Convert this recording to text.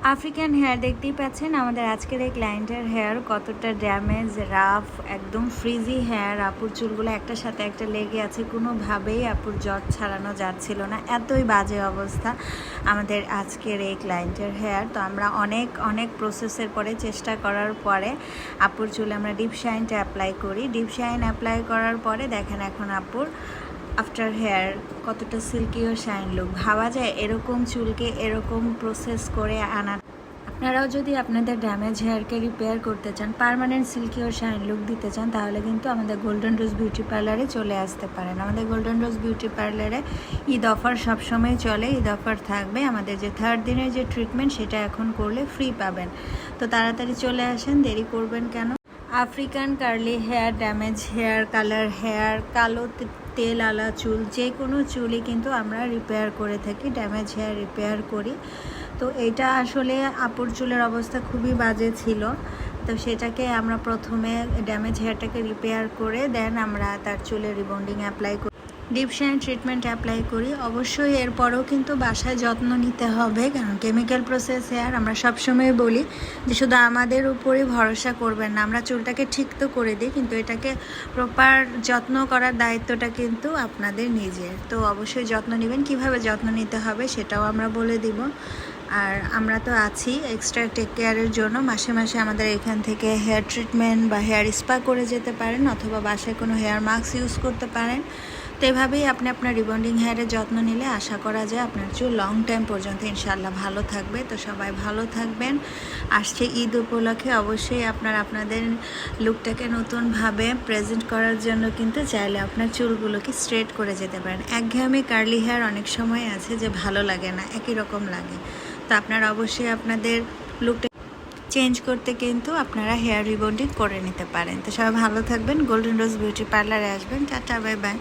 African hair দেখতেই পাচ্ছেন আমাদের আজকের এই ক্লায়েন্টের হেয়ার কতটা ড্যামেজ, রাফ, একদম ফ্রিজি হেয়ার। আপুর চুলগুলো একটার সাথে একটা লেগে আছে, কোনোভাবেই আপুর জট ছাড়ানো যাচ্ছিল না, এতই বাজে অবস্থা আমাদের আজকের এই ক্লায়েন্টের হেয়ার। তো আমরা অনেক প্রসেসের পরে, চেষ্টা করার পরে আপুর চুলে আমরা ডিপ শাইনটা অ্যাপ্লাই করি। ডিপ শাইন অ্যাপ্লাই করার পরে দেখেন এখন আপুর আফটার হেয়ার কতটা সিল্কি ও শাইন লুক। ভাবা যায় এরকম চুলকে এরকম প্রসেস করে আনা। আপনারাও যদি আপনাদের ড্যামেজ হেয়ারকে রিপেয়ার করতে চান, পার্মানেন্ট সিল্কি ও শাইন লুক দিতে চান, তাহলে কিন্তু আমাদের গোল্ডেন রোজ বিউটি পার্লারে চলে আসতে পারেন। আমাদের গোল্ডেন রোজ বিউটি পার্লারে ঈদ অফার সবসময় চলে, ঈদ অফার থাকবে। আমাদের যে 3rd দিনের যে ট্রিটমেন্ট সেটা এখন করলে ফ্রি পাবেন। তো তাড়াতাড়ি চলে আসেন, দেরি করবেন কেন। African curly hair, damage hair, colour hair, কালো তেল আলা চুল, যে কোনো চুলই কিন্তু আমরা রিপেয়ার করে থাকি, ড্যামেজ হেয়ার রিপেয়ার করি। তো এইটা আসলে আপুর চুলের অবস্থা খুবই বাজে ছিল। তো সেটাকে আমরা প্রথমে ড্যামেজ হেয়ারটাকে রিপেয়ার করে দেন আমরা তার চুলে রিবন্ডিং অ্যাপ্লাই করি, ডিপ শাইন ট্রিটমেন্ট অ্যাপ্লাই করি। অবশ্যই এরপরেও কিন্তু বাসায় যত্ন নিতে হবে, কারণ কেমিক্যাল প্রসেস হেয়ার। আমরা সবসময় বলি যে শুধু আমাদের উপরই ভরসা করবেন না, আমরা চুলটাকে ঠিক তো করে দিই, কিন্তু এটাকে প্রপার যত্ন করার দায়িত্বটা কিন্তু আপনাদের নিজের। তো অবশ্যই যত্ন নেবেন, কিভাবে যত্ন নিতে হবে সেটাও আমরা বলে দিব। আর আমরা তো আছি এক্সট্রা টেক কেয়ারের জন্য। মাসে মাসে আমাদের এখান থেকে হেয়ার ট্রিটমেন্ট বা হেয়ার স্পা করে যেতে পারেন, অথবা বাসায় কোনো হেয়ার মাস্ক ইউজ করতে পারেন। তো এভাবেই আপনি আপনার রিবন্ডিং হেয়ারের যত্ন নিলে আশা করা যায় আপনার চুল লং টাইম পর্যন্ত ইনশাআল্লাহ ভালো থাকবে। তো সবাই ভালো থাকবেন। আসছে ঈদ উপলক্ষে অবশ্যই আপনাদের লুকটাকে নতুনভাবে প্রেজেন্ট করার জন্য কিন্তু চাইলে আপনার চুলগুলোকে স্ট্রেট করে যেতে পারেন। একঘেয়েমি কার্লি হেয়ার অনেক সময় আছে যে ভালো লাগে না, একই রকম লাগে। তো আপনারা অবশ্যই আপনাদের লুকটা চেঞ্জ করতে কিন্তু আপনারা হেয়ার রিবন্ডিং করে নিতে পারেন। তো সবাই ভালো থাকবেন, গোল্ডেন রোজ বিউটি পার্লারে আসবেন। Tata, bye bye.